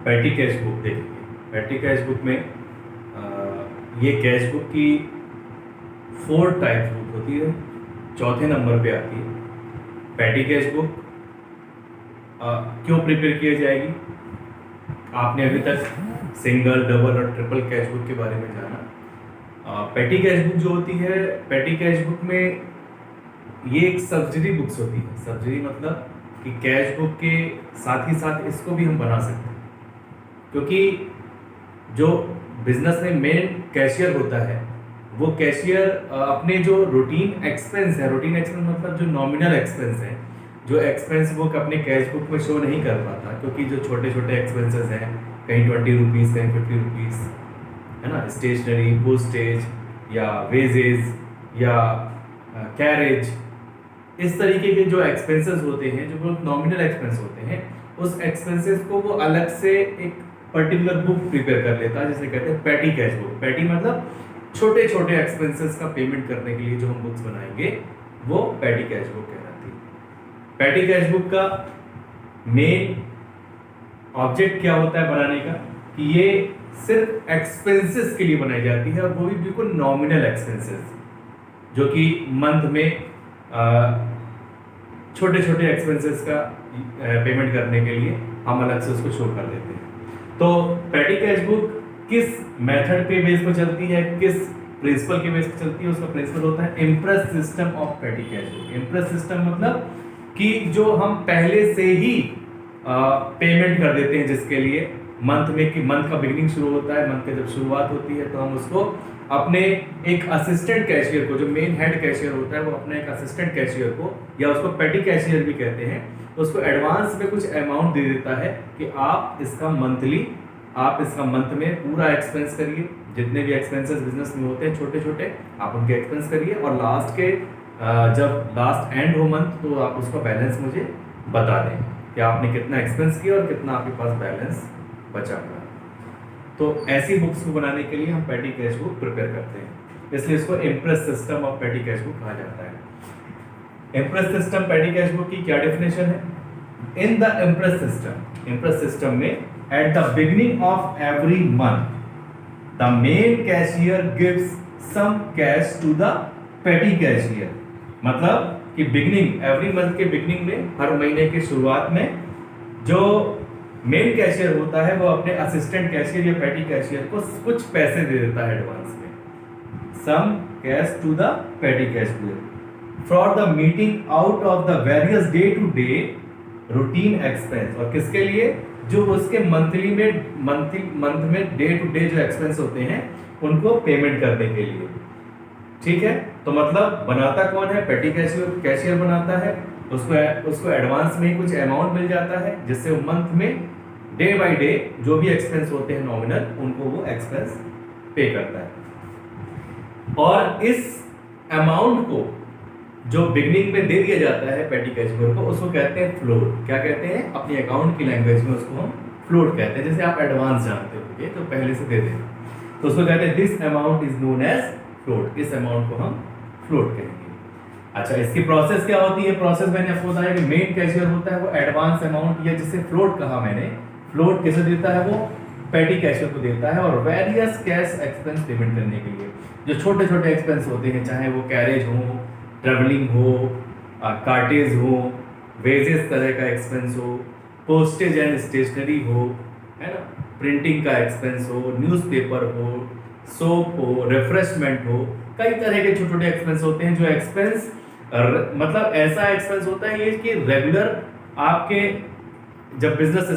Patty cash book देखेंगे। Patty cash book में ये कैश बुक की 4 टाइप्स बुक होती है, चौथे नंबर पे आती है। पैटी कैश बुक क्यों प्रिपेयर की जाएगी? आपने अभी तक सिंगल, डबल और ट्रिपल कैश बुक के बारे में जाना। पैटी कैश बुक जो होती है, पैटी कैश बुक में ये एक सब्सिडी बुक्स होती है। सब्सिडी मतलब कि कैश बुक के साथ ही साथ इसको भी हम बना सकते हैं, क्योंकि जो बिजनेस में मेन कैशियर होता है वो कैशियर अपने जो रूटीन एक्सपेंस है, रूटीन एक्सपेंस मतलब जो नॉमिनल एक्सपेंस है, जो एक्सपेंस वो अपने कैश बुक में शो नहीं कर पाता, क्योंकि जो छोटे छोटे एक्सपेंसेस हैं, कहीं 20 रुपीज़, कहीं 50 रुपीज़, है ना, स्टेशनरी, पोस्टेज या वेजेस या कैरेज, इस तरीके के जो एक्सपेंसेस होते हैं, जो नॉमिनल एक्सपेंस होते हैं, उस एक्सपेंसेस को वो अलग से एक पर्टिकुलर बुक प्रिपेयर कर लेता है, जिसे कहते हैं पैटी कैश बुक। पैटी मतलब छोटे छोटे एक्सपेंसेस का पेमेंट करने के लिए जो हम बुक्स बनाएंगे वो पैटी कैश बुक कहलाती है। पैटी कैश बुक का मेन ऑब्जेक्ट क्या होता है बनाने का, कि ये सिर्फ एक्सपेंसेस के लिए बनाई जाती है, और वो भी बिल्कुल नॉमिनल एक्सपेंसेस, जो कि मंथ में छोटे छोटे एक्सपेंसेस का पेमेंट करने के लिए हम अलग से उसको शो कर देते हैं। तो पैटी कैश बुक किस मेथड पे बेस पर चलती है, किस प्रिंसिपल के बेस पर चलती है? उसका प्रिंसिपल होता है imprest system of petty cash book. Impress system मतलब कि जो हम पहले से ही पेमेंट कर देते हैं, जिसके लिए मंथ में, कि मंथ का बिगिनिंग शुरू होता है, मंथ की जब शुरुआत होती है तो हम उसको अपने एक असिस्टेंट कैशियर को, जो मेन हेड कैशियर होता है, वो अपने एक असिस्टेंट कैशियर को, या उसको पैटी कैशियर भी कहते हैं, तो उसको एडवांस में कुछ अमाउंट दे देता है कि आप इसका मंथ में पूरा एक्सपेंस करिए, जितने भी एक्सपेंसेस बिजनेस में होते हैं छोटे छोटे, आप उनके एक्सपेंस करिए, और लास्ट के जब लास्ट एंड हो मंथ, तो आप उसका बैलेंस मुझे बता दें कि आपने कितना एक्सपेंस किया और कितना आपके पास बैलेंस बचा हुआ है। तो ऐसी बुक्स को बनाने के लिए हम पैटी कैश बुक प्रिपेयर करते हैं, इसलिए इसको imprest system of petty cash book कहा जाता है। Imprest system petty cash book की क्या डेफिनेशन है? इन द इम्प्रेस सिस्टम में at the beginning of every month the main cashier gives some cash to the petty cashier. मतलब कि beginning, every month के बिगिनिंग में, हर महीने की शुरुआत में, जो मेन कैशियर होता है वो अपने असिस्टेंट कैशियर या पैटी कैशियर को कुछ पैसे दे देता है एडवांस में, some cash to the petty cashier for the meeting out of the various day to day routine expense. और किसके लिए? जो उसके मंथ में डे टू डे जो एक्सपेंस होते हैं उनको पेमेंट करने के लिए। ठीक है, तो मतलब बनाता कौन है? पैटी कैशियर बनाता है। उसको एडवांस में कुछ अमाउंट मिल जाता है, जिससे वो मंथ में डे बाय डे जो भी एक्सपेंस होते हैं नॉमिनल, उनको वो एक्सपेंस पे करता है। और इस अमाउंट को जो बिगनिंग में दे दिया जाता है पैटी कैशियर को, उसको कहते हैं फ्लोट। क्या कहते हैं? अपनी अकाउंट की लैंग्वेज में उसको हम फ्लोट कहते हैं। जैसे आप एडवांस जानते होंगे तो पहले से दे देना, तो उसको कहते हैं this amount is known as float. इस अमाउंट को हम फ्लोट कहेंगे। अच्छा, इसकी प्रोसेस क्या होती है? प्रोसेस मैंने आपको बताया कि मेन कैशियर होता है वो एडवांस अमाउंट, या जिसे फ्लोट कहा मैंने, फ्लोट किसे देता है? वो पैटी कैशियर को देता है, और वेरियस कैश एक्सपेंस पेमेंट करने के लिए जो छोटे छोटे एक्सपेंस होते हैं, चाहे वो कैरेज हो, ट्रेवलिंग हो, कार्टेज हो, वेजेस तरह का एक्सपेंस हो, पोस्टेज एंड स्टेशनरी हो, है ना, प्रिंटिंग का एक्सपेंस हो, न्यूज़पेपर हो, सोप हो, रिफ्रेशमेंट हो, कई तरह के छोटे छोटे एक्सपेंस होते हैं। जो एक्सपेंस मतलब ऐसा एक्सपेंस होता है ये कि रेगुलर आपके जब बिजनेस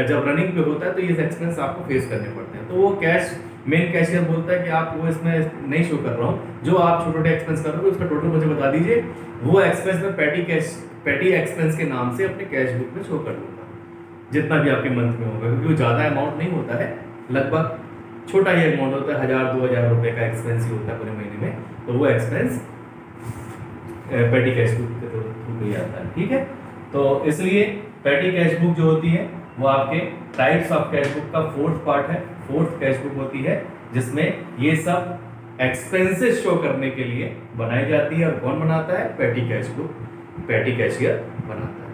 जब रनिंग पे होता है तो ये एक्सपेंस आपको फेस करने पड़ते हैं। तो वो कैश मेन कैशियर बोलता है कि आप वो इसमें नहीं शो कर रहा हूँ, जो आप छोटे छोटे एक्सपेंस कर रहे हो उसका टोटल मुझे बता दीजिए, वो एक्सपेंस में पैटी एक्सपेंस के नाम से अपने कैश बुक में शो कर दूंगा, जितना भी आपके मंथ में होगा, क्योंकि वो ज़्यादा अमाउंट नहीं होता है, लगभग छोटा ही अमाउंट होता है, 1000-2000 रुपये का एक्सपेंस ही होता है पूरे महीने में, तो वो एक्सपेंस पैटी कैश बुक के थ्रू ही आता है। ठीक है, तो इसलिए पैटी कैश बुक जो होती है वो आपके टाइप्स ऑफ कैश बुक का 4th पार्ट है, 4th कैश बुक होती है, जिसमें ये सब एक्सपेंसेस शो करने के लिए बनाई जाती है। और कौन बनाता है? Petty cash book, petty cashier बनाता है।